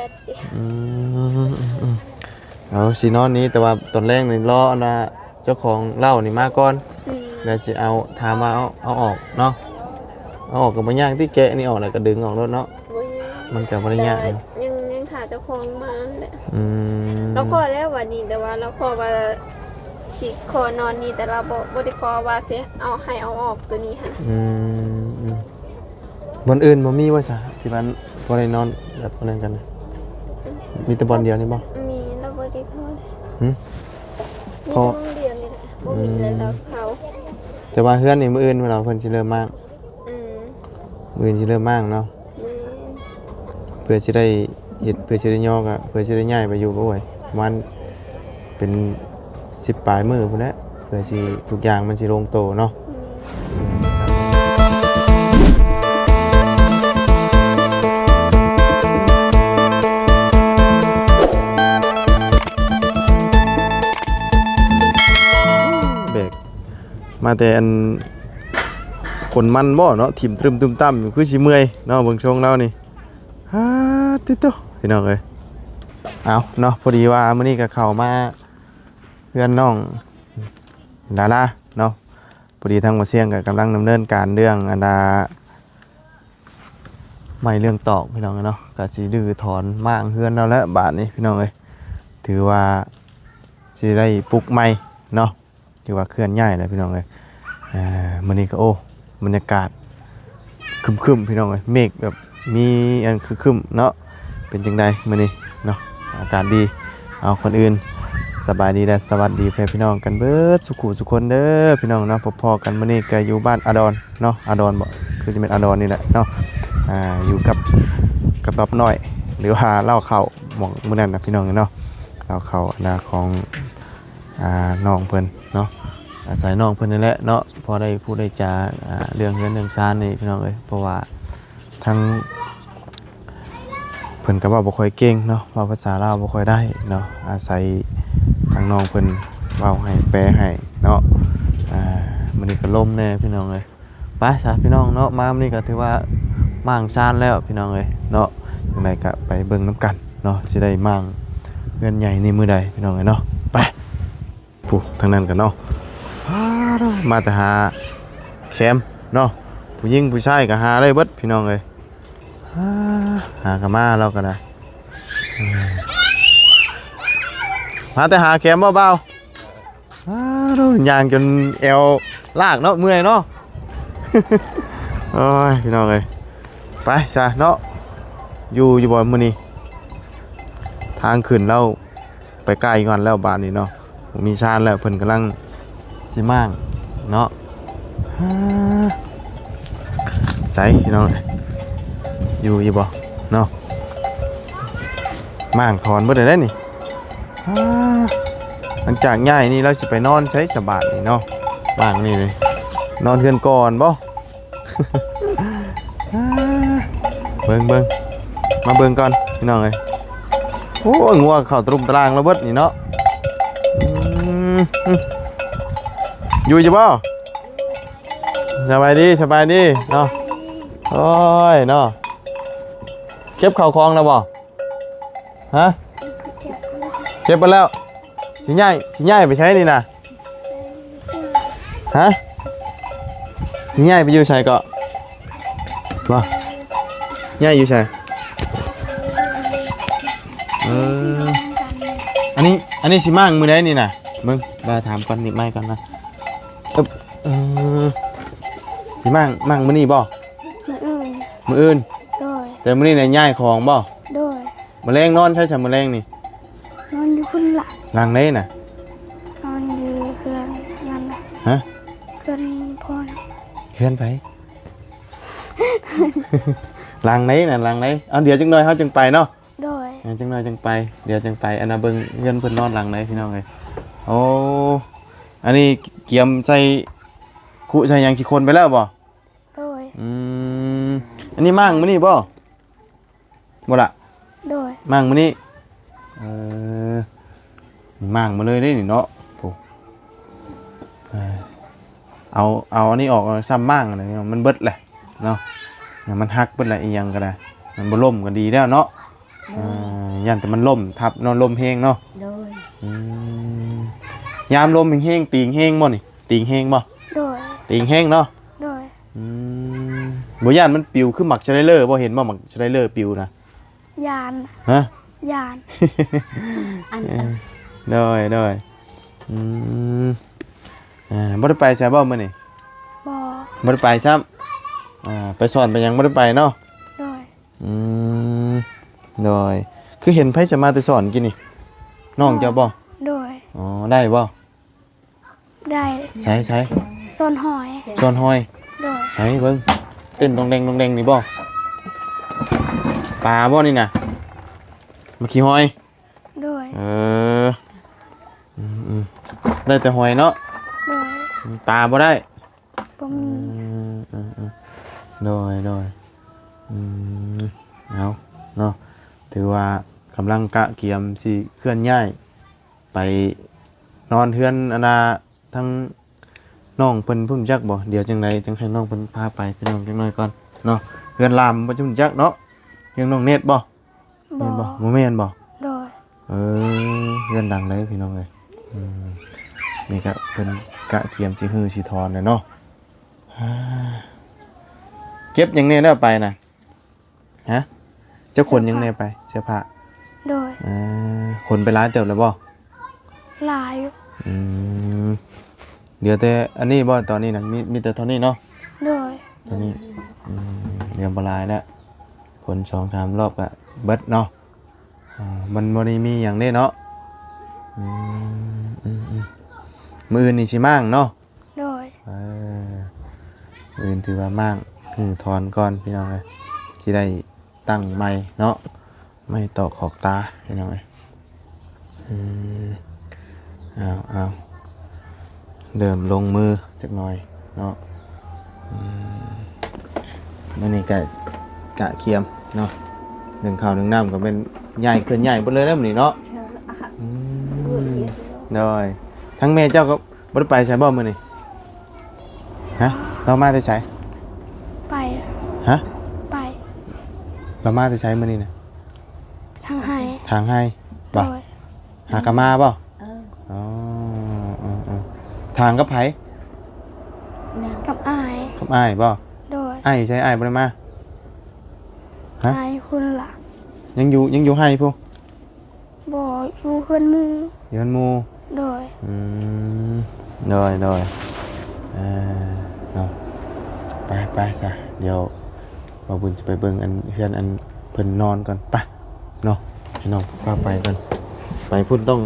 80เอาสินอนนี้แต่ว่าตอนแรกนี่รอนะเจ้าของเหล้านี่มาก่อนแล้วสิเอาถามว่าเอาออกเนาะเอาออกก็บ่ยากที่แกะนี่ออกแล้วก็ดึงออกรถเนาะบ่ยาก มันก็บ่ได้ยากยังถ่าเจ้าของมาแหละมเราขอแล้ววันนี้แต่ว่าเราขอว่าสิขอนอนนี่แต่เราบ่ได้ขอว่าสิเอาให้เอาออกตัวนี้หั่นบนอื่นบ่มีว่าซะที่มันบ่ได้นอนแบบนั้นกันนะมีแต่บอลเดียวนี่บ่มีเราบ่ได้ขอมีพอ ห้องเดียวนี่แหละบ่มีเลยแล้วเขา แต่ว่าเฮือนนี่มื้ออื่นเวลาเพิ่นสิเริ่มมาก มื้ออื่นสิเริ่มมากเนาะ แม่น เพื่อสิได้เฮ็ดเพื่อสิได้ย่อก็เพื่อสิได้ย้ายไปอยู่บ่โอ้ยประมาณเป็น10ปลายมื้อพุ่นแหละเพื่อสิทุกอย่างมันสิลงโตเนาะเบรกมาแต่อันคนมันบ่เนาะทิ่มตรึมตึมตั้มอยู่คือสิเมื่อยเนาะเบิ่งชงเรานี่ฮ่าติโตพี่น้องเอ้ยเอาเนาะพอดีว่ามื้อนี้ก็เข้ามาเพื่อนน้องดาราเนาะพอดีทางบ่เสียงก็กำลังดำเนินการเรื่องอันไม่เรื่องตอกพี่น้องเนาะก็สิดื้อถอนมางเฮือนเราแล้วบาดนี้พี่น้องเอ้ยถือว่าสิได้ปลุกใหม่เนาะถือว่าเคลื่อนย้ายแล้วพี่น้องเอ้ยมื้อนี้ก็โอ้บรรยากาศครึมๆพี่น้องเอ้ยเมฆแบบมีอันครึมๆเนาะเป็นจังไดมื้อนี้เนาะอากาศดีเอาคนอื่นสบายดีและสวัสดีเพื่อนพี่น้องกันเบิดสุขุสุคนเด้อพี่น้องเนาะพอๆกันมื้อนี้ก็อยู่บ้านอาดอนเนาะอาดอนบ่คือจะเป็นอาดอนนี่แหละเนาะอยู่กับกระต๊อบน้อยหรือว่าเล่าเข้าหม่องมื้อนั้นน่ะพี่น้องเนาะเล่าเข้านาของน้องเพิ่นเนาะอาศัยน้องเพิ่นนี่แหละเนาะพอได้พูดได้จาเรื่องเงินเรื่องซานนี่พี่น้องเอ้ยเพราะว่าทั้งเพิ่นก็ว่าบ่ค่อยเก่งเนาะว่าภาษาลาวบ่ค่อยได้เนาะอาศัยทางน้องเพิ่นเว้าให้แปลให้เนาะมื้อนี้ก็ล่มแน่พี่น้องเอ้ยไปซะพี่น้องเนาะมามื้อนี้ก็ถือว่ามั่างซานแล้วพี่น้องเอ้ยเนาะจังไดก็ไปเบิ่งนํกันเนาะสิได้มั่างเงินใหญ่นี่มื้อใดพี่น้องเอ้ยเนาะไปผู้ทางนั้นกันเนาะมาแต่หาแคมเนาะผู้หญิงผู้ชายก็หาได้เบิดพี่น้องเอ้ยหากะมาเราก็ได้มาแต่หาแคมเบาๆย่างจนเอวลากเนาะเมื่อยเนาะ โอ้ยพี่น้องเอ้ยไปจ้ะเนาะอยู่บ่มื้อนี้ทางขึ้นเราไปใกล้ก่อนแล้วบ้านนี้เนาะมีชานแล้วเพิ่นกำลังสิมั่างเนาะใส่พี่น้องอยู่บ่เนาะมั่างถอนบ่ได้นี่หลังจากง่ายนี่เราสิไปนอนใช้สบายนี่เนาะมั่างนี่เลยนอนเพื่อนก่อนบ่ เบิ่งมาเบิ่งก่อนพี่น้องเอ้ยโอ้ยงัวเข้าตรุมตารางแล้วเบิดนี่เนาะอยู่จ้ะบ่สบายดีเนาะโอ้ยเนาะเก็บข้าวของแล้วบ่ฮะเก็บไปแล้วสิย้ายไปใช้นี่นะฮะสิย้ายไปอยู่ไสก็บ่ย้ายอยู่ไสอันนี้สิมั่งมื้อใดนี่น่ะมึงมาถามก่อนนิดไม่ก่อนนะสิมั่งมื้อนี้บ่มื้ออื่นโดยแต่มื้อนี้เนี่ยย้ายของบ่โดยมื้อแลงนอนใช่มื้อแลงนี่นอนอยู่พุ่นล่ะหลังไหนน่ะนอนอยู่เฮือนนั่นน่ะฮะเฮือนพ่อเฮือนไผ หลังไหนน่ะหลังไหนเอาเดี๋ยวจังหน่อยเฮาจังไปเนาะโดยจังหน่อยจังไปเดี๋ยวจังไปอันน่ะเบิ่งเฮือนเพิ่นนอนหลังไหนพี่น้องเอ้ยโอ้อันนี้เกียมใส่คุใส่หยังกี่คนไปแล้วบ่โดยอันนี้มั่งมื้อนี้บ่ล่ะโดยมั่งมื้อนี้มั่งมาเลยได้นี่เนาะโเอาอันนี้ออกซ้ำมั่งอะไรมันเบิดแหละเนาะมันหักเบิดแหละอีหยังก็ได้มันบ่ล่มก็ดีแล้วเนาะ ยันแต่มันล่มทับนอนลมแห้งเนาะ โดย อืมยามลมแห้งๆตีงแห้งบ่นี่ตีงแห้งบ่ โดย ตีงแห้งเนาะ โดย อืมบ่ย่านมันปิวคือหมักชะไดเลอร์บ่เห็นบ่หมักชะไดเลอร์ปิวนะ ยาน ฮะ ยาน อัน ได้อืมบ่ได้ไปใช่บ่มื้อนี่ บอ บ่ได้ไปซ้ไปสอนไปยังบ่ได้ไปเนาะ โดย อืมได้คือเห็นไผจะมาแต่สอนกินนี่น้องเจ้าบ่ โดย อ๋อได้บ่ ได้ ใช้ ส้นหอย สอนหอย โดย ใช้เบิ่งเต้นดองแดงนี่บ่ปลาบ่นี่น่ะมาขี้หอย โดย อืมได้แต่หอยเนาะ โดย ตาบ่ได้ บ่มี โดยเอาเนาะถือว่ากำลังกะเกียมสิเคลื่อนย้ายไปนอนเฮือนอนาทั้งน้องเพิ่นพุ่นจักบ่เดี๋ยวจังไดจังให้น้องเพิ่นพาไปพี่น้องจังน้อยก่อนเนาะเฮือนลามบ่จังจักเนาะยังน้องเน็ตบ่ บ แม่ อน บ่บ่แม่นบ่ โดย เฮือนดังเลยพี่น้องเอ้ยนี่ก็เพิ่นกะเกียมสิฮือสิถอนเลยเนาะเก็บยังแน่แล้วไปนะฮะเจ้าคนยังแน่ไปเสื้อผ้า โดย คนไปร้านเติบแล้วบ่ หลายอยู่ เดี๋ยวแต่อันนี้บ่ตอนนี้นะมีแต่เท่านี้เนาะ โดย ตอนนี้เดี๋ยวบ่หลายแล้วคน 2-3 รอบก็เบิดเนาะมันบ่ได้มีหยังเด้เนาะมื้ออื่นนี่สิมั่งเนาะ โดย มื้ออื่นถือว่ามั่งถอนก่อนพี่น้องเอ้ยสิได้ตั้งไม้เนาะไม้ตอกขอกตาพี่น้องเอ้ยเอาเริ่มลงมือจักหน่อยเนาะมื้อนี้ก็กะเคียมเนาะหนึ่งข้าวหนึ่งน้ำก็เป็นใหญ่ขึ้นใหญ่เบ่เลยแล้วมื้อนี้เนาะได้ทั้งแม่เจ้าก็บ่ได้ไปไสบ่มื้อนี้ฮะเรามาแต่ไส ไป ฮะ ไป เรามาแต่ไสมื้อนี้น่ะ ทางให้ ทางให้ โด บ่ ย หากะมาบ่ เออ อ๋อทางกับไผ นาง กับอาย กับอ้ายบ่ โดย อ้ายใช่อ้ายบ่ได้มาฮะ อายคุณล่ะ ยังอยู่ให้พุ่น บออยู่เพื่อนหมู อยู่กันหมู่ โดย โดยเนาะไปซะเดี๋ยวบ่าวบุญจะไปเบิ่งอันเฮือนอันเพิ่นนอนก่อนไปเนาะให้น้องพาไปก่อนไปพุ่นต้อง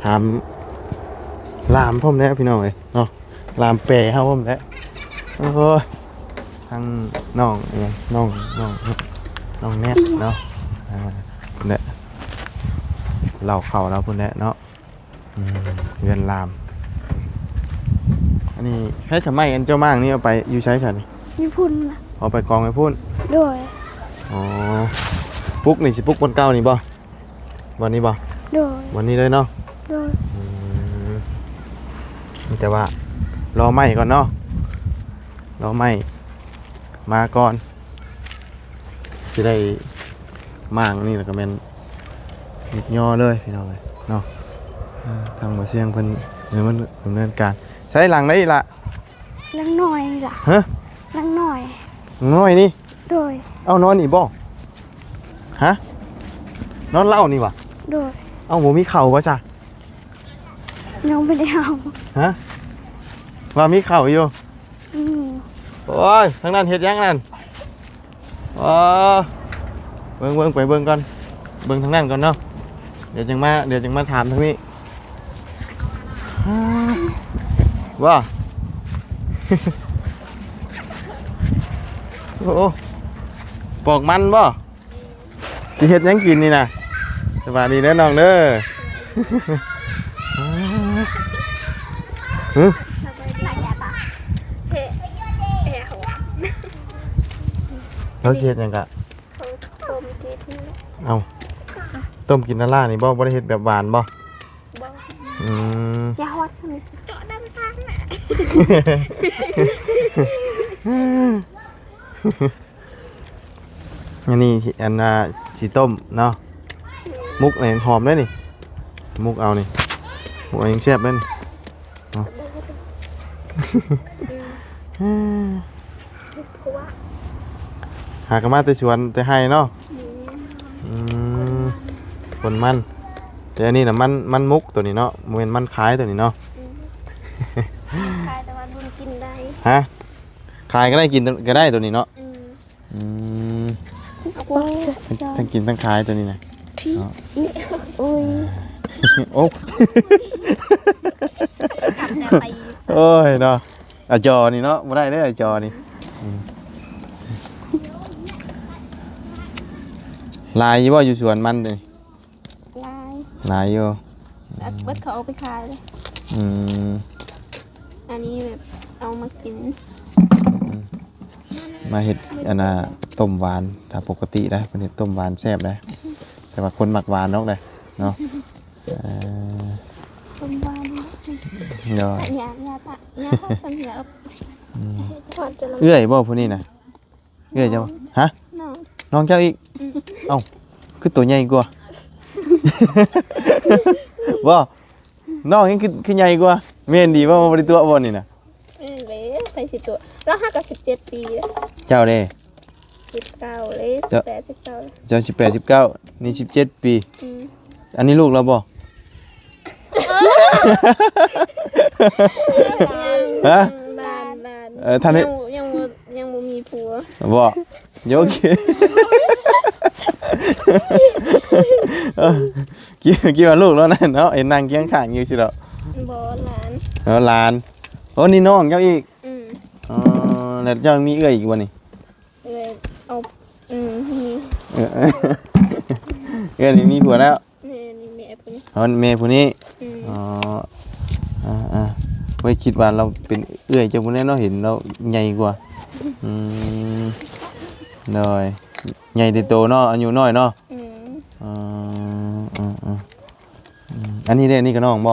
ถามลามพร้อมแล้วพี่น้องเอ้ยเนาะลามแปรเฮาพร้อมแล้วโอ้ยทั้งน้องเองน้องแนทเนาะเนี่ยเราเข้าแล้วพุ่นแหละเนาะเงินลามอันนี้ให้สมัยอันเจ้ามากนี่เอาไปอยู่ใช้ฉัน มีพุ่นล่ะ เอาไปกองไปพุ่น โดย อ๋อปุ๊กนี่สิปุ๊กบนเก้านี่บ่วันนี้บ่ โดย วันนี้เลยเนาะ โดย แต่ว่ารอไหมก่อนเนาะรอไหมมาก่อนจะได้มางนี่แล้วก็แม่นมิดย่อเลยพี่น้องเลยเนาะทางบ่เสียงเพิ่นเดี๋ยวมันดำเนินการใช้หลังได้อีกละ ลังหน่อยล่ะ ฮะ ลังหน่อย น้อยนี่ โดย เอานอนนี่บ่ฮะนอนเล่านี่วะ โดย เอาหมูมีเข่าป่ะจ้ะ ยังไม่ได้เอา ฮะว่ามีเข่าอยู่ อืม โอ้ยทางนั้นเฮ็ดยังนั่นอ๋อเบิ่งไปเบิ่งก่อนเบิ่งทางนั้นก่อนเนาะเดี๋ยวจึงมาถามทางนี้ว่า โอ้ปอกมันบ่สิเฮ็ดหยังกินนี่น่ะสวัสดีเด้อน้องเด้อหึแล้วสิเฮ็ดหยังกะ ต้มกิน เอาต้มกินนาล่านี่บ่ได้เฮ็ดแบบหวานบ่ บ่ อืม ยาฮอดใช่ไหมเจาะน้ำตาลน่ะ อันนี้อันสีต้มเนาะ มุกไหนหอมได้นี่มุกเอานี่มุกเอายังแซ่บได้นี่เอา เพราะว่า หากนมาแต่สวนแต่ให้เนาะอืมคนมันแต่อันนี้น่ะมันมุกตัวนี้เนาะบ่แม่นมันขายตัวนี้เนาะ ขายแต่ว่าบุญกินได้ ฮะขายก็ได้กินก็ได้ตัวนี้เนาะอืม เอากว้าง ทั้งกินทั้งขายตัวนี้นะ อุ้ย โอ้ ทำแต่ไป โอ้ยเนาะอาจอนี่เนาะบ่ได้เด้ออาจอนี่ลายอยู่บ่อยู่สวนมันนี่ ลาย ลายอยู่ เบิดเขาเอาไปขายเลย อืม อันนี้แบบเอามากิน มาเฮ็ดอันน่ะต้มหวานถ้าปกติได้เพิ่นเฮ็ดต้มหวานแซ่บได้แต่ว่าคนมักหวานเนาะได้เนาะต้มบ้าน เนาะ ยาตะยาทอดฉันเหลือทอดจะลง เอื้อยบ่ผู้นี้น่ะเอื้อยเจ้าบ่ฮะ น้อง น้องเจ้าอีกเอ้าคือตัวใหญ่กว่า บ่น้องยังคือใหญ่กว่าแม่นดีบ่บ่ได้ตัวบ่นี่น่ะ เว้ยไปสิตัวแล้วห้ากับ17 ปี เจ้าเด้ 19เลย18 19 เจ้า18 19นี่17 ปีอันนี้ลูกเราบ่ฮะ บ้าน ท่านนี่ ยังบ่มีผัว บ่โยกกี่ว่าลูกแล้วนั่นเนาะไอ้นั่งเคียงข้างอยู่สิเนาะ บ่หลาน หลานโอ้นี่น้องเจ้าอีก ม อ๋อแล้วเจ้ามีเอื้อยอีกบ่นี่ เลยเอามี เอื้อยนี่มีผัวแล้ว นี่แม่พุ่น อ๋อแม่ผู้นี้ อืม อ๋อไว้คิดว่าเราเป็นเอื้อยเจ้าผู้นี้เนาะเห็นเราใหญ่กว่าเลยใหญ่แต่โตเนาะอายุน้อยเนาะ อืม อันนี้เด้อันนี้ก็น้องบ่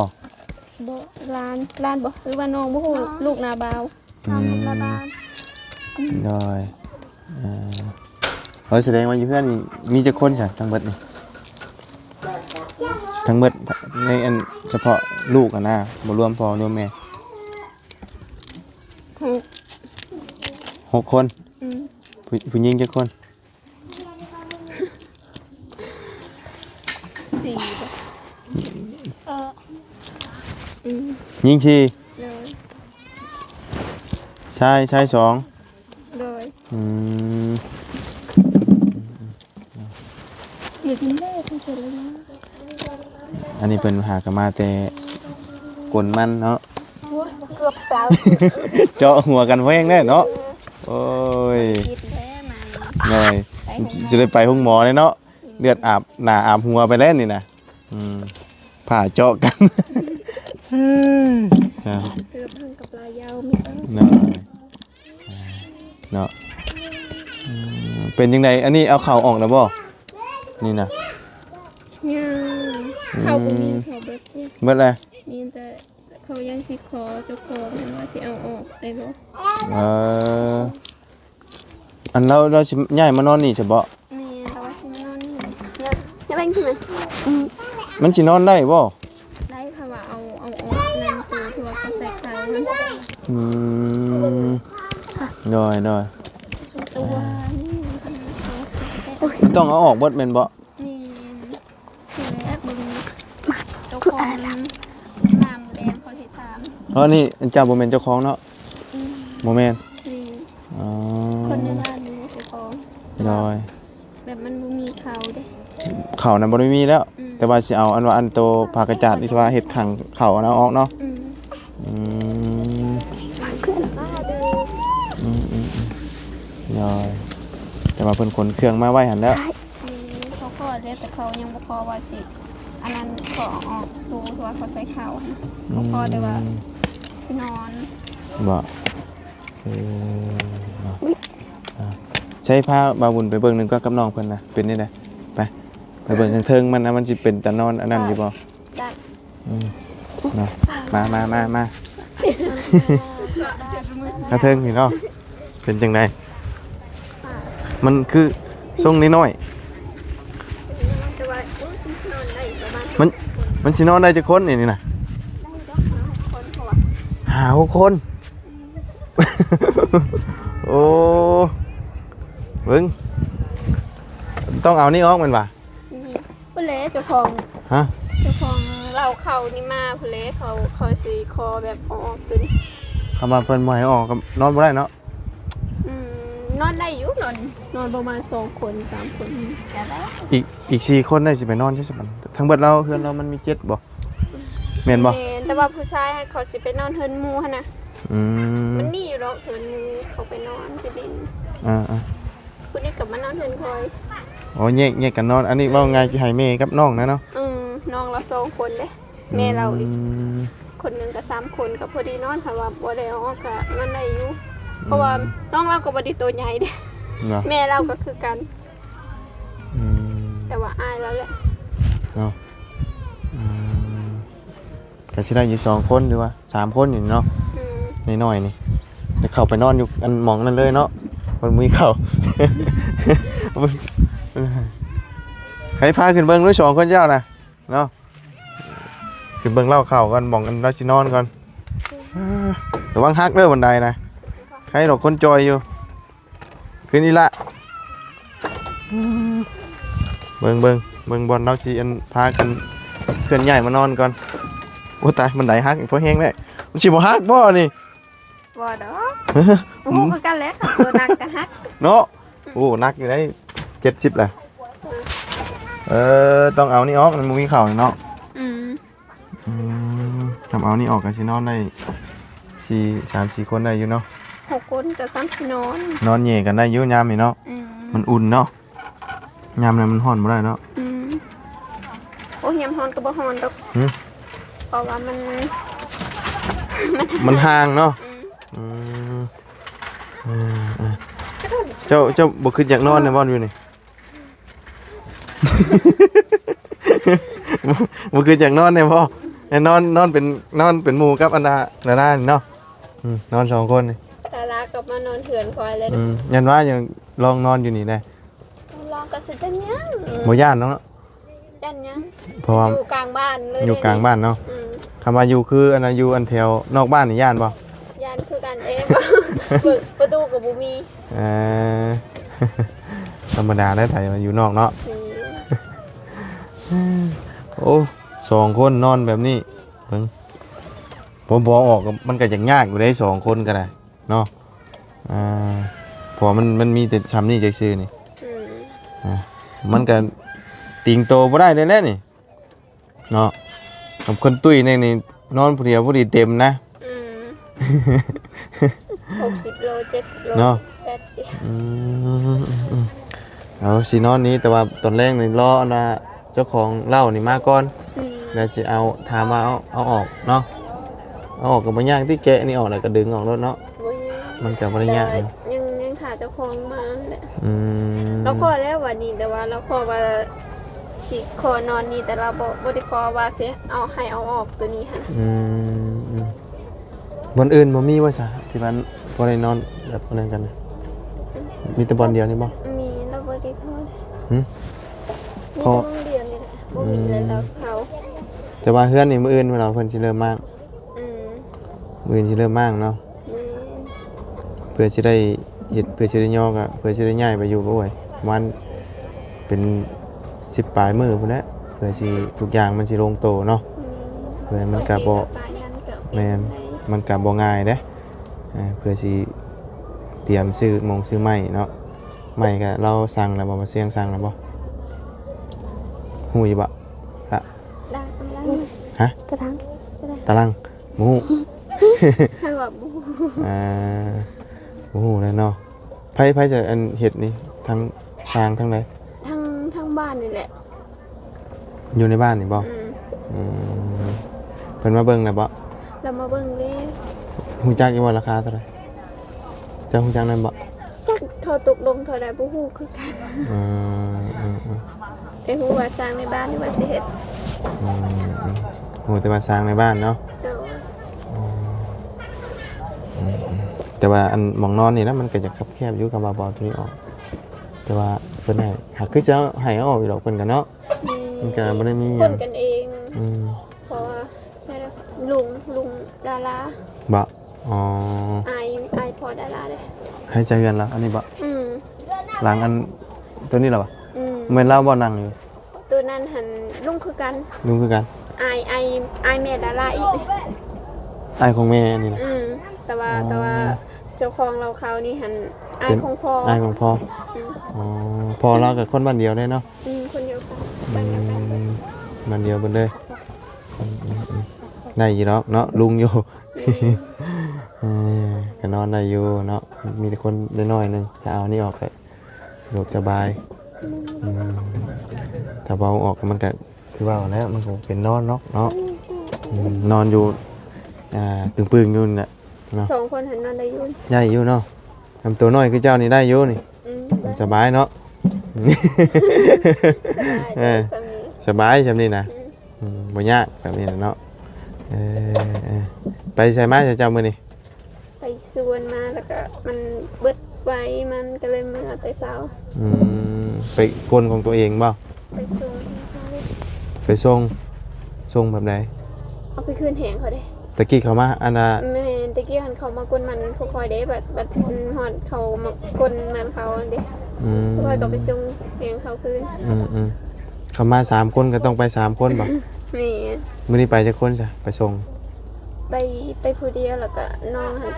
บ่หลานบ่หรือว่าน้องบ่ฮู้ลูกนาบาวน้องลูกนาบาว เลยเฮ้ยแสดงว่าอยู่เพื่อนนี่มีจักคนจ้ะทั้งเบิดนี่ทั้งเบิดในอันเฉพาะลูกอะนะบ่รวมพ่อรวมแม่ 6 คน อืม ผู้หญิงจักคน 4บ่อืม หญิง4 เลย ชาย2 โดย อืม อยู่ที่แม่เพิ่นเสร็จแล้วนะ อันนี้เพิ่นหากนมาแต่กลมันเนาะ โอ้ยเกือบตาย เจาะหัวกันแว้งแน่เนาะโอ้ย คิดแท้มา เลยจะได้ไปห้องหมอเลยเนาะเลือดอาบหน้าอาบหัวไปแล้วนี่นะผ่าเจาะกัน เกือบเพิ่งกับลายยาวมีเอ้ย เนาะเนาะเป็นยังไงอันนี้เอาเข่าออกแล้วบ่นี่นะ ยังเขาบ่มีเขาเบิดสิ เบิดเลย มีแต่เขายังสิขอเจ้าของเห็นว่าสิเอาออกได้บ่ อันเราสิย้ายมานอนนี่ใช่บ่ นี่เราว่าสิมานอนนี่อย่าแบ่งขึ้นมา มันสินอนได้บ่ ได้ค่ะว่าเอาออกนั่นตัวเขาใส่เขามัน น้อย ตัวนี่ มันต้องเอาออกเบิดแม่นบ่ มีคือแล้วเบิ่งเจ้าของน้ำแดงเขาสิถาม เพราะนี่อันเจ้าบ่แม่นเจ้าของเนาะบ่แม่น นี่ อ๋อ คนในบ้านนี่เจ้าของ น้อย แบบมันบ่มีเขาเด้ เขานั้นบ่ได้มีแล้ว แต่ว่าสิเอาอันว่าอันโตผากระจาดที่ว่าเฮ็ดขังเขาเอาออกเนาะ อืม ขึ้นมาเด้อ น้อยแต่ว่าเพิ่นขนเครื่องมาไว้หั่นแล้ว นี่เขาขอเด้แต่เขายังบ่ขอว่าสิอันนั้นขอออกตัวเขาใส่เขาบ่ขอได้ว่าสินอน บ่เนาะใช้ผ้าบาบุญไปเบิ่งหนึงก็กับน้องเพิ่นนะเป็นนี่ได้ไปเบิ่งเทิงๆมันนะมันสิเป็นตะนอนอันนั้นอยู่บ่ ได้ เนาะมากระเทิงนี่เนาะเป็นจังไดมันคือทรงน้อย แต่ว่า นอนได้ประมาณ มันสินอนได้จักคนนี่น่ะ ได้ดอกมา6 คนเพราะว่า หา6 คน โอ้เบิ่งต้องเอานี่ออกแม่นบ่ นี่ผู้เล่เจ้าของ ฮะ เจ้าของเราเขานี่มาผู้เล่เขาสิคอแบบออกตัวนี้ คำว่าเพิ่นบ่ให้ออกก็นอนบ่ได้เนาะ นอนได้อยู่นอนประมาณ2 คน3 คนก็ได้ อีก4 คนได้สิไปนอนใช่มั้ยทั้งเบิดเราเฮือนเรามันมี7บ่แม่นบ่ แต่ว่าผู้ชายเขาสิไปนอนเฮินหมู่หั่นน่ะ อืม มันมีอยู่ดอกเฮินหมู่เขาไปนอนไปดิน อ่า ผู้นี้กลับมานอนเฮินคอย ๆอ๋อแยกกันนอนอันนี้เว้าไงสิให้แม่กับน้องนะเนาะ น้องเรา2 คนเด้แม่เราอีก ม คนหนึงก็3 คนก็พอดีนอนค่ะว่าบ่ได้ออกก็นอนได้อยู่เพราะว่าน้องเราก็บ่ได้ตัวใหญ่เด้ เนาะ แม่เราก็คือกัน อืม แต่ว่าอายแล้วแหละ เนาะก็สิได้อยู่2 คนหรือว่า3 คนอยู่เนาะ อืม น้อยๆนี่เดี๋ยวเข้าไปนอนอยู่อันหมองนั่นเลยเนาะมันมีเข้า ให้พาขึ้นเบิ่งด้วย2 คนเจ้านะเนาะขึ้นเบิ่งเล่าเข้าก่อนหมองอันเราสินอนก่อนระวังฮักเด้อบันไดนะใครดอกคนจอยอยู่ขึ้นนี่ละเบิ่งบอลเราสิอันพากันเคลื่อนย้ายมานอนก่อนโอ้ตายบันไดฮักอีกเพราะแห้งได้มันสิบ่ฮักบ่นี่ บ่ดอกโอ้โหคือกันแหล้วตัวหนักก็ฮัก เนาะโอ้นักอยู่ได้70แหละต้องเอานี่ออกมันมีเข่าเนาะ อืม ทำเอานี่ออกกันสินอนได้3-4 คนได้อยู่เนาะ 6 คนก็ซ้ำสินอน นอนเหย่กันได้อยู่ยามนี่เนาะ อืม มันอุ่นเนาะยามนั้นมันร้อนบ่ได้เนาะ อืมโอ้ยยำฮอนก็บ่ฮอนดอก หึ เพราะว่ามัน มันห่างเนาะ อืม เจ้าบ่คิดอยากนอนในบ่อนอยู่นี่ บ่คิดอยากนอนในบ่นอนเป็นหมู่กับอันดานี่เนาะนอน2 คนนี่ ตาลากลับมานอนเถื่อนคอยเลย ยันว่ายังลองนอนอยู่นี่ได้ ลองก็สิเป็นหยัง บ่ย่านเนาะ ยันหยัง เพราะว่า อยู่กลางบ้านเลย อยู่กลางบ้านเนาะ อืม คำว่าอยู่คืออันนั้นอยู่อันแถวนอกบ้านนี่ย่านบ่ ยันคือกันเอง เปิดประตูกับบ่มี เออ ธรรมดาได้ไทยมาอยู่นอกเนาะ นี่ โอ้2 คนนอนแบบนี้เพิ่งผมบอกออกก็มันก็ยังยากอยู่ได้2 คนก็ได้เนาะเพอมันมีแต่ชำนี่จักซื่อนี่ อืม มันก็ติงโตบ่ได้เลยแหละนี่เนาะกับคนตุ้ยนี่นอนผู้เดียวผู้ดีเต็มนะ อืม60 โล70 โล เนาะ 80 เอาสินอนนี้แต่ว่าตอนแรกนี่รออันน่ะเจ้าของเล่านี่มาก่อน อืม แล้วสิเอาถามว่าเอาออกเนาะเอาออกก็บ่ยากที่แกะนี่ออกแล้วก็ดึงออกรถเนาะ บ่ยาก มันก็บ่ได้ยาก แต่ เนาะ ยังหาเจ้าของมาแหละ อืม เราขอแล้ววันนี้แต่ว่าเราขอว่าสิขอนอนนี่แต่เราบ่ได้ขอว่าสิเอาให้เอาออกตัวนี้หั่น บอนอื่นบ่มีว่าซะที่มันบ่ได้นอนแบบนั้นกันนะมีแต่บอนเดียวนี่บ่ มีเราบ่ได้ขอ หึ มี ขอ โรงเรียนนี่แหละบ่มีเลยแล้วเขา แต่ว่าเฮือนนี่มื้ออื่นเราเพิ่นสิเริ่มมาก อืม มื้ออื่นสิเริ่มมากเนาะ มี เพื่อสิได้เฮ็ดเพื่อสิได้ย่อก็เพื่อสิได้ย้ายไปอยู่ก็โอ้ยประมาณเป็น10ปลายมื้อพุ่นแหละเพื่อสิทุกอย่างมันสิลงโตเนาะ เพื่อมันก็บ่ ปลายนั้นก็ แม่นมันก็บ่ง่ายเด้เพื่อสิเตรียมซื้อซื้อไม้เนาะไม้ก็เราสั่งแล้วบ่มาเสียงสั่งแล้วบ่ฮู้อยู่บ่ละ ได้กำลัง ฮะ ตะทัง ตารางบ่ฮู้ ให้ว่าบ่ บ่ฮู้เลยเนาะไผจะอันเฮ็ดนี่ทั้งสร้างทั้งใด ทั้งบ้านนี่แหละ อยู่ในบ้านนี่บ่ อืม อืมเพิ่นมาเบิ่งแล้วบ่ เรามาเบิ่งเลย ฮู้จักอยู่ว่าราคาเท่าไหร่เจ้าฮู้จักนั้นบ่ จักเขาตกลงเท่าใดบ่ฮู้คือกัน อืม แต่ฮู้ว่าสร้างในบ้านนี่ว่าสิเฮ็ด โหแต่ว่าสร้างในบ้านเนาะ เด้อ แต่ว่าอันหมองนอนนี่นะมันก็จะคับแคบอยู่กับว่าบ่ตัวนี้ออกแต่ว่าเพิ่นให้หากคือจะให้เอาออกอยู่ดอกเพิ่นกันเนาะ มี มันก็บ่ได้มีห ค ยัง นกันเอง อืม เพราะว่าใช่แล้วลุงดารา บ่อ๋อ อายพอดาราเลย ให้ใจเฮือนแล้วอันนี้บ่ อืม หลังอันตัวนี้เหรอบ่ อืม เหมือนเราบ่นั่งอยู่ ตัวนั้นหันลุงคือกัน ลุงคือกัน อายแม่ดาราอีก อายของแม่นี่นะ อืมแต่ว่า อ๋อ แต่ว่าเจ้าของเราเขานี่หันอา เป็ ย น ของพ่อ อายของพ่อ อืม อ๋อพ่อเรากับคนบ้านเดียวได้เนาะ คนเดียวกัน อื บ้านเดียวกัน มบ้านเดียวเบิดเลยอืมได้อยู่เนาะเนาะลุงอยู่ เออก็นอนได้อยู่เนาะมีแต่คนน้อยๆหนึงถ้าเอานี่ออกก็สะดวกสบายอืมถ้าเบาออกก็มันก็คือว่าแล้วมันคงเป็นนอนเนาะเนาะนอนอยู่ตึงปึงอยู่นี่แหละเนาะ สองคนหันนอนได้อยุ่น ได้อยู่เนาะทำตัวน้อยคือเจ้านี่ได้อยู่นี่ ได้ สบายเนาะ เออ สามี สบายจำนี่นะบ่ยากแบบนี้นะเนาะไปใส่ไม้ใส่เจ้ามือนี่ ไปสวนมาแล้วก็มันเบิดไว้มันก็เลยมือแต่เช้า ไปกลของตัวเองบ่ ไปส่ง ไปส่งแบบไหน เอาไปคืนแหงเขาเด้ ตะกี้เขามาอันน่ะ แม่ตะกี้หันเขามากวนมันพวกคอยเด้บัดหอดเขามากวนมันเขาเด้ อืม พวกคอยก็ไปส่งแหงเขาคืน เขามา3 คนก็ต้องไป3 คนบ่ นี่ มื้อนี้ไปจักคนจ้ะไปส่ง ไปผู้เดียวแล้วก็น้องหัน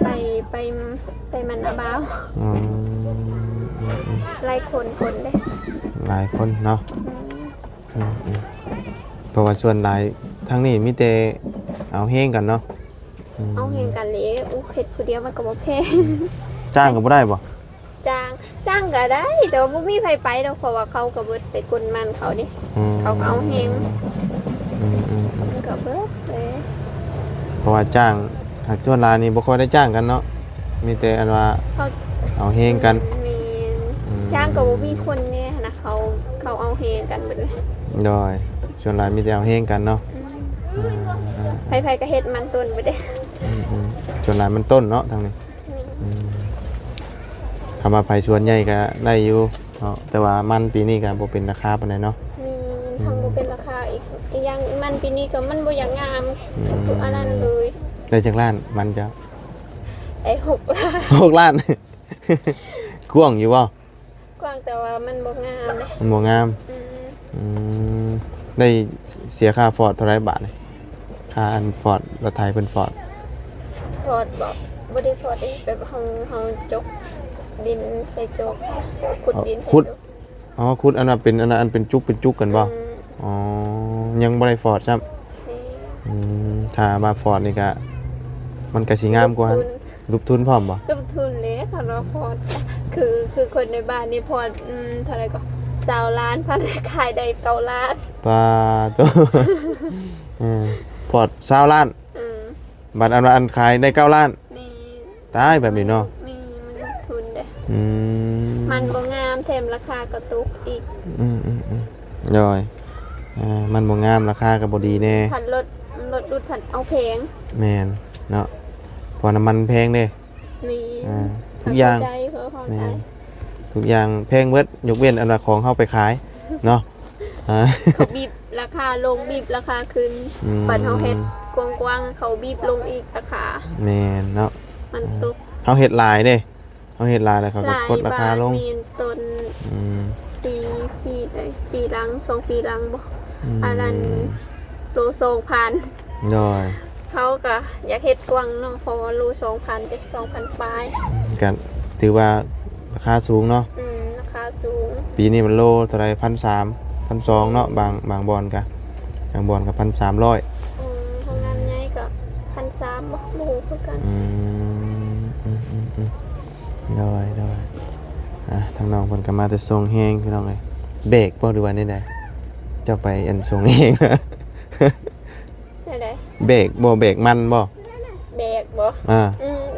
ไปมันอาบ้าว อืม หลายคนเด้ หลายคนเนาะเพราะว่าส่วนหลายทางนี้มีแต่เอาเฮงกันเนาะ เอาแหงกันเลยอู้เฮ็ดผู้เดียวมันก็บ่แพง จ้างก็บ่ได้บ่ จ้างก็ได้แต่ว่าบ่มีไผไปดอกเพราะว่าเขาก็เบิดไปกวนมันเขาดิเขาก็เอาแหงมันก็เบิดเลย เพราะว่าจ้างหากส่วนหลายนี่บ่ค่อยได้จ้างกันเนาะมีแต่อันว่า เขา เอาเฮงกัน มีจ้างก็บ่มีคนเนี่ยนะเขาเอาแหงกันเบิดเลย โดยส่วนหลายมีแต่เอาเฮงกันเนาะ ไผๆก็เฮ็ดมันต้นไปเด้ ส่วนหลายมันต้นเนาะทางนี้คำว่าไผชวนใหญ่ก็ได้อยู่เนาะแต่ว่ามันปีนี้ก็บ่เป็นราคาปานใดเนาะ มีทางบ่เป็นราคาอีกอย่างมันปีนี้ก็มันบ่อยากงามทุกอันนั้นเลย ได้จักล้านมันจะ ไอ้6ล้าน 6 ล้าน กว้างอยู่บ่ กว้างแต่ว่ามันบ่งามเลย มันบ่งามได้เสียค่าฟอร์ดเท่าไหร่บาทนี่ค่าอันฟอร์ดรถไทยเพิ่นฟอร์ด พอดบอกบ่ได้พอดได้แบบเฮาจกดินใส่จกขุดดินใส่จก อ๋อคุดอันนั้นเป็นอันนั้นอันเป็นจุกกันบ่อ๋อยังบ่ได้ฟอร์ดซ้ำถ้ามาฟอร์ดนี่ก็มันก็สิงามกว่ารูปทุนพร้อมบ่ ลงทุนเลยค่ะเราพอดคือคนในบ้านนี่พอดเท่าไหร่ก็20ล้านพันขายได้9ล้าน ปลาตัว พอร์ต20 ล้านบัตรอันขายได้9 ล้าน นี่ ตายแบบนี้เนาะ นี่มันทุนเด้ มัน บ่งามแถมราคาก็ตกอีก ย่อยมันบ่งามราคาก็บ่ดีแน่ ผันรถดูดผันเอาแพง แม่นเนาะเพอน้ำมันแพงเด้ นี่ ทุกอย่าง เข้ใจเขาเข้าใจ ทุกอย่างแพงเบิดยกเว้นอันว่าของเข้าไปขายเนาะ เขาบีบราคาลงบีบราคาขึ้นปันเฮาเฮ็ดกว้างๆเขาบีบลงอีกราคา แม่นเนาะ มันตก เฮาเฮ็ดหลายเด้เฮาเฮ็ดหลายแล้วเขาก็กดราคาลง มีต้นปีหลัง2 ปีหลังบ่อันนั้นโล2,000 ย่อย เขาก็อยากเฮ็ดกว้างเนาะเพราะว่าโล2,000เด็ก2,000ปลาย กันถือว่าราคาสูงเนาะ ราคาสูง ปีนี้มันโลเท่าไหร่1,300 1,200เนาะบางบอนก็บางบอนก็1,300 ทำงานใหญ่ก็1,300บ่รู้คือกัน ได้ทางน้องเพิ่นก็มาแต่ส่งแฮงพี่น้องเอ้ยเบรกบ่หรือว่าใดๆเจ้าไปอันส่งเองนะ ได้ เบรกบ่เบรกมันบ่ แบกบ่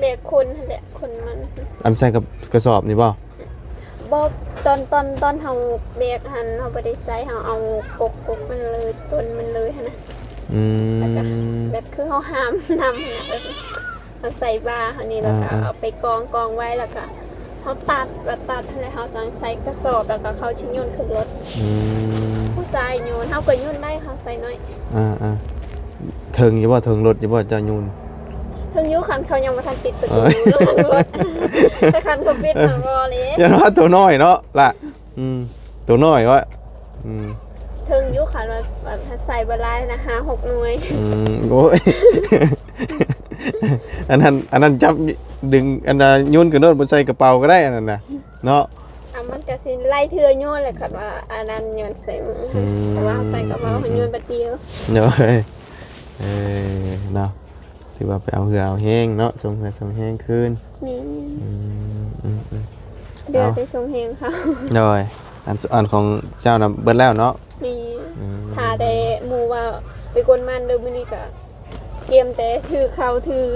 แบกคนนั่นแหละคนมัน อันใส่กับกระสอบนี่บ่ บ่ตอนเฮาแบกหันเฮาบ่ได้ใส่เฮาเอากกมันเลยต้นมันเลยหั่นน่ะแล้วก็แบบคือเฮาห้ามนำหั่นน่ะแบบเอาใส่บาร์เฮานี่แล้วก็เอาไปกองไว้แล้วก็เฮาตัดหั่นแหละเฮาต้องใส่กระสอบแล้วก็เขาชิโยนขึ้นรถ ชายโยนเฮาก็โยนได้เขาใส่น้อย ถึงอยู่บ่ถึงรถอยู่บ่เจ้ายูน ถึงอยุคันเขายังมาทันปิดประตูรถรถแต่คันเขาปิดทางรอเลย ยันว่าตัวน้อยเนาะล่ะตัวน้อยวะ ถึงอยุคันว่าใส่บลายนะ5-6 หน่วย โอ้ย อันนั้นจับดึงอันนั้นยูนขึ้นรถบ่ใส่กระเป๋าก็ได้อันนั้นน่ะเนาะ มันก็สิไล่เทื่อโยนเลยคันว่าอันนั้นโยนใส่มือแต่ว่าใส่กระเป๋าให้โยนบัดเดียว เนาะเนาะถือว่าไปเอาเหือเอาแห้งเนาะส่งเหือส่งแห้งคืน นี่ อืม เดือดไปส่งเฮงเขา โดยอันของเจ้าน่ะเบิดแล้วเนาะ นี่ถ้าได้หมู่ว่าไปกวนมันเด้อมื้อนี้ก็เตรียมแต่ถือเขาถือ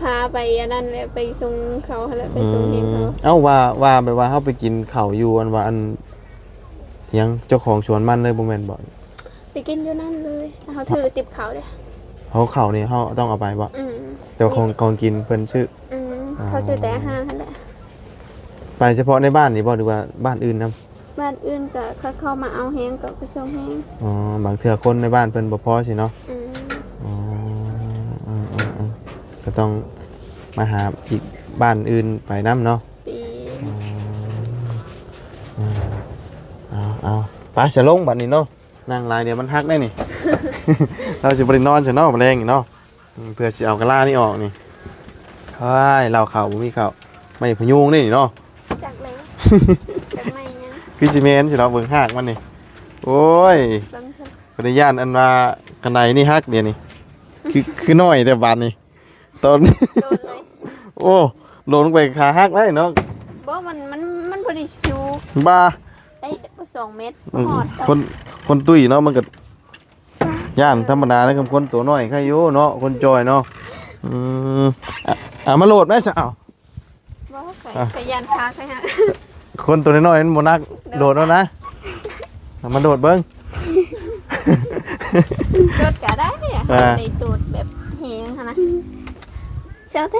พาไปอันนั้นแหละไปส่งเขาหั่นแหละไปส่งเฮงเขา เอ้าว่าไปว่าเฮาไปกินข้าวอยู่อันว่าอันยังเจ้าของสวนมันเลยบ่แม่นบ่ ไปกินอยู่นั่นเลยเขาถือติบเขาเด้ เขาข้าวนี่เฮาต้องเอาไปบ่ แต่ของกินเพิ่นชื่อ เขาซื้อแต่อาหารนั่นแหละ ไปเฉพาะในบ้านนี่บ่หรือว่าบ้านอื่นนํ บ้านอื่นก็เข้ามาเอาแฮงก็ไปส่งแฮง อ๋อบางเทื่อคนในบ้านเพิ่นบ่พอสิเนาะ อ๋อก็ต้องมาหาอีกบ้านอื่นไปน้ำเนาะ ปี เอาไปจะลงบัดนี้เนาะนั่งลายเดี๋ยวมันฮักได้นี่ เราจะบริโนอนจะเนาะแรงนี่เนาะเพื่อสิเอากระลานี่ออกนี่เฮ้ยเราเข่าบ่มีเข่าไม่พยุงนี่เนาะ จากแล้วจากไม่ยัง คือซีเมนต์สิเราเบิ่งฮักมันนี่โอ้ย เบิ่งเถอะ ปริญาณอันว่ากันไดนี่ฮักเดี๋ยวนี้คือน้อยแต่บาดนี่ตอน โดนเลย โอ้โดนลงไปขาฮักได้เนาะ บ่มันพอดีชู บ้า ได้2 เม็ดหอด คนตุ้ยเนาะมันก็ย่านธรรมดานะครับคนตัวน้อยใครอยู่เนาะคนจอยเนาะมาโหลดไหมซะอ้าว บ่ไปยันคาใช่ฮะ คนตัวน้อยๆมันบ่นักโดดแล้วนะมาโดดเบิ่ง โดดก็ได้เนี่ยได้โดดแบบแฮงหั่นนะเจ้าเต้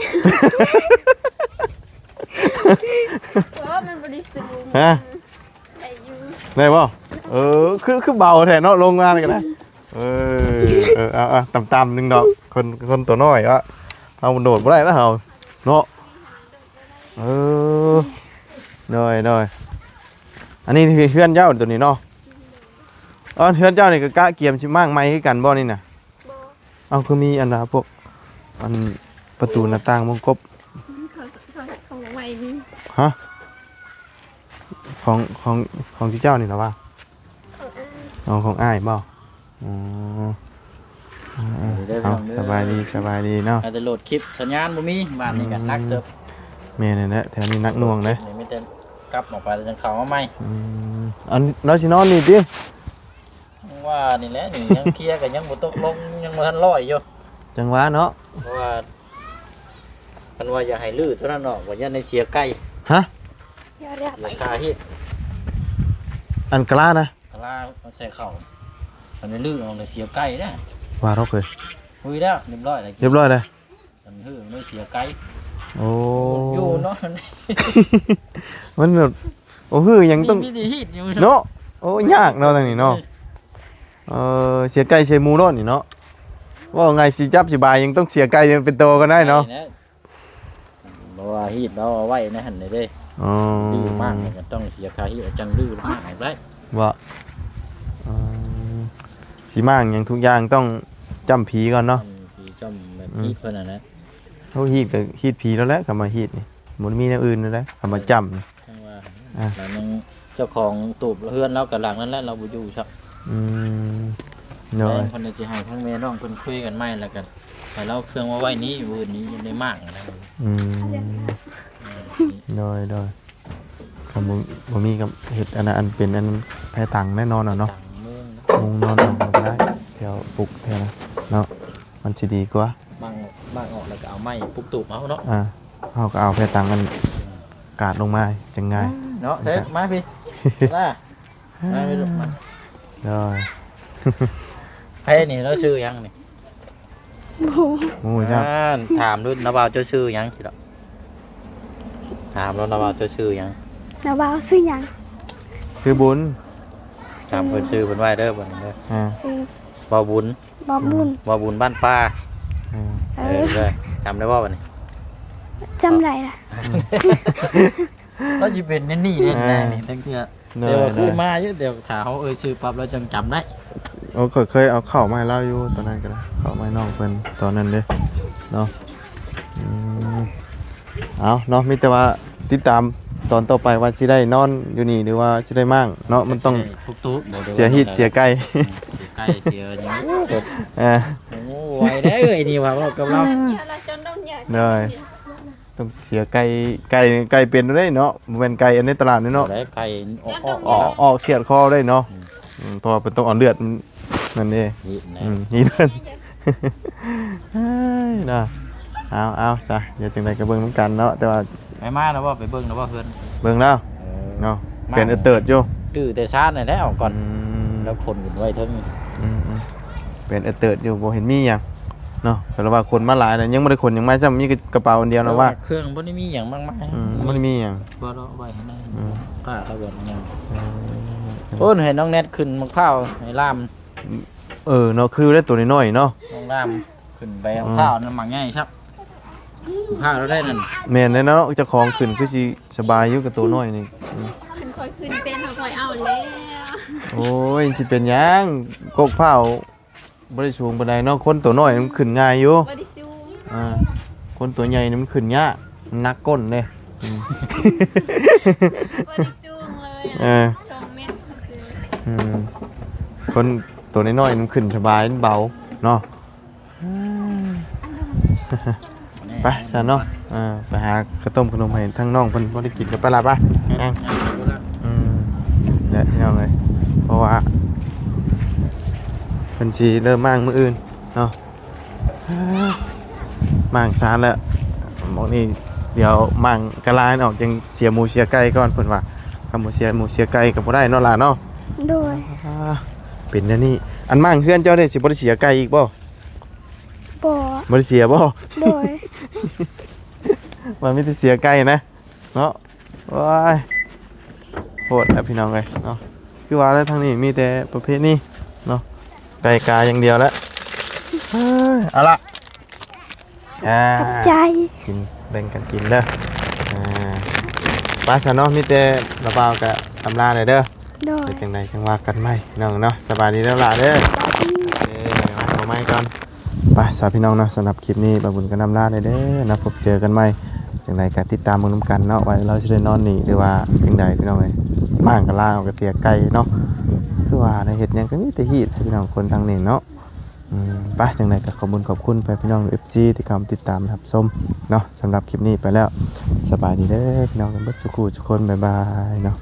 มันบ่ได้สูง ฮะ ได้อยู่ ได้บ่คือเบาแท้เนาะลงมานี่ก็ได้เอาต่ำๆนึงดอกคนตัวน้อยอ่ะเอาโดดบ่ได้นะเฮาเนาะน้อยอันนี้คือเฮือนเจ้าตัวนี้เนาะเฮือนเจ้านี่ก็กะเกียมสิมากไม้คือกันบ่นี่น่ะ บ่ เอาคือมีอันน่ะพวกอันประตูหน้าต่างวงกบ ของไว้นี่ ฮะของที่เจ้านี่เหรอวะของอ้ายบ่เอาสบายดีเนาะ อาจจะโหลดคลิปสัญญาณบ่มีบ้านนี้ก็นักเติบ แม่นี่แหละแถวนี้นักหน่วงเลย นี่มีแต่กลับออกไปแล้วจังเข้ามาใหม่ อันเราสินอนนี่ติ ว่านี่แหละนี่ยังเคลียร์กันยังบ่ตกลงยังบ่ทันร้อยอยู่ จังหวะเนาะ เพราะว่าเพิ่นว่าอย่าให้ลื้อตัวนั้นออกว่าอย่าในเสียไก่ ฮะ ยอดเรียบ ราคาเฮ็ด อันกล้านะ กะลาเอาใส่เข้ามันได้ลื้อออกในเสียไก่เด้อ ว่าเราเคย คุยแล้วเรียบร้อยแล้ว เรียบร้อยเลย มันฮื้อไม่เสียไก่ โอ้ อยู่เนาะ มันแบบโอ้คือยังต้อง มีดีฮีดอยู่ เนาะโอ้ยากเนาะทางนี้เนาะเสียไก่เสียหมูโน่นนี่เนาะว่าไงสิจับสิบายยังต้องเสียไก่ยังเป็นโตกันได้เนาะ บ่ว่าฮีดเราเอาไว้ในหั่นเด้ อ๋อ ดื้อมากเลยก็ต้องเสียค่าฮีดจังดื้อมากได้ ว่าสีมากอย่างทุกอย่างต้องจำผีก่อนเนาะ ผีจอมแบบฮีดเพิ่นน่ะนะ เขาฮีดกับฮีดผีแล้วแหละคำมาฮีดนี่มันมีอย่างอื่นนั่นแหละคำมาจำนี่ จังว่าแล้วนึงเจ้าของตูบเฮือนเรากับหลังนั้นแหละเราบ่อยู่ครับ เนาะ แม่เพิ่นสิให้ทั้งแม่น้องเพิ่นคุยกันใหม่แล้วกันแต่เราเครื่องว่าไว้นี้อยู่อื่นนี้ยังได้มากนะ โดยคำบ่มีกับเห็ดอันนั้นอันเป็นอันแพ้ตังแน่นอนเนาะ ต่างเมืองมุงนอนเอาก็ได้แถวปลุกแถวนะเนาะมันสิดีกว่า บางออกแล้วก็เอาไม้ปุกตูบเอาเนาะ เขาก็เอาแพ้ตังกันกาดลงมาจังไง เนาะเฮ้ยมาพี่ล่ะมาพี่ลูกมา โดย เฮ้ยนี่เราชื่อยังนี่ หมูจ้า ถามดูนะบ่าวเจ้าชื่อยังสิดอกถามแล้วนะบ่าวเจ้าชื่อยัง นาบ่าวซื้อหยัง ซื้อบุญ ถามเพิ่นชื่อเพิ่นไว้เด้อบ่นเด้อ ซื้อ บ่บุญ บ่บุญ บ่บุญบ้านป้า เอ เลยจำได้บ่บัดนี้ จำได้ล่ะ ก็สิเป็นนี่ๆแน่ๆนี่ตั้งเทื่อเดี๋ยวคือมาอยู่เดี๋ยวถ้าเขาชื่อปั๊บแล้วจังจำได้ โอ้เคยเอาเข้าวมาให้เราอยู่ตอนนั้นก็ได้เข้าวมาให้น้องเพิ่นตอนนั้นเด้เนาะเอาเนาะมีแต่ว่าติดตามตอนต่อไปว่าสิได้นอนอยู่นี่หรือว่าสิได้มั่งเนาะมันต้อง ทุกๆบ่ได้ว่า เสียฮิตเสียไก่ เสียไก่เสียหยัง อ่า โอ้ไวได้เอ้ยนี่ว่ากับเรา เดี๋ยวเราจนต้องอยาก ได้ ต้องเสียไก่เป็นได้เนาะบ่แม่นไก่อันในตลาดนี่เนาะ ได้ไก่ออกเสียดคอได้เนาะเพราะว่าเป็นต้องเอาเลือดมันนั่นเด้ นี่นะ นี่เด้อเฮ้ยนะเอาซะเดี๋ยวจังไดก็เบิ่งนำกันเนาะแต่ว่า ไปมาแล้วบ่ไปเบิ่งแล้วบ่เพิ่น เบิ่งแล้วเนาะเป็นเติร์ดอยู่ ดื้อแต่ชาตินี่แหละเอาก่อน อืม แล้วคนขึ้นไว้เทิง เป็นเติร์ดอยู่บ่เห็นมีหยังเนาะแต่ว่าคนมาหลายน่ะยังบ่ได้คนยังมาซ้ำมีกระเป๋าอันเดียวนะว่า เครื่องบ่ได้มีหยังมากมาย บ่ได้มีหยัง บ่ได้เอาไว้ให้นั่นป้าเขาบ่ยังโอ้ยให้น้องแนทขึ้นมะพร้าวให้ลาม เนาะคือได้ตัวน้อยๆเนาะ น้องลามขึ้นไปมะพร้าวนั่นมักง่ายครับมะพร้าวเราได้นั่น แม่นเลยเนาะเจ้าของขึ้นคือสิสบายอยู่กับตัวน้อยนี่ มันคอยขึ้นเป็นเขาคอยเอาแล้ว โอ้ยสิเป็นหยังกกเผาบ่ได้สูงปานใดเนาะคนตัวน้อยมันขึ้นง่ายอยู่ บริสู คนตัวใหญ่นี่มันขึ้นยากมันหนักก้นเด้ บริสูเลย เออ 2 เมตรซื่อ คนตัวน้อยๆมันขึ้นสบายมันเบาเนาะไปซะเนาะไปหาข้าวต้มขนมให้ทั้งน้องเพิ่นบ่ได้กินกันไปล่ะป่ะนั่งเนี่ยพี่น้องเอ้ยเพราะว่าเพิ่นสิเริ่มมั่างมื้ออื่นเนาะมั่างซานแล้วหมองนี่เดี๋ยวมั่างกะลานออกจังเสียหมูเสียไก่ก่อนเพิ่นว่าคำบ่เสียหมูเสียไก่ก็บ่ได้เนาะล่ะเนาะ โดย เป็นอันนี้อันมั่างเฮือนเจ้าได้สิบ่ได้เสียไก่อีกบ่ บ่ บ่ได้เสียบ่ โดย มันมีแต่เสียไก่นะเนาะว้ายโหดนะพี่น้องเอ้ยเนาะคือว่าแล้วทางนี้มีแต่ประเภทนี้เนาะไก่กาอย่างเดียวแล้วเฮ้ยเอาละ ขอบใจ กินแบ่งกันกินเด้อปลาสะเนาะมีแต่ระเบากับตำราเลยเด้อ โดย เป็นจังไดจังว่ากันไหมน้องเนาะสบายดีแล้วล่ะเด้อมาเอาไม้ก่อนไปสาวพี่น้องเนาะสำหรับคลิปนี้บาบุญกันนำลาเลยเด้อนะพบเจอกันใหม่จังไดก็ติดตามมึงนำกันเนาะไว้เราจะได้นอนหนีหรือว่าจังไดพี่น้องเอ้ยบ้านก็ล่าเอาก็เสียไก่เนาะคือว่าในเฮ็ดหยังก็มีแต่ฮีดพี่น้องคนทางนี้เนาะไปจังไดก็ขอบคุณไปพี่น้อง FC ที่เข้ามาติดตามรับชมเนาะสำหรับคลิปนี้ไปแล้วสบายดีเด้อพี่น้องกันเบิดทุกคู่ทุกคนบ๊ายบายเนาะ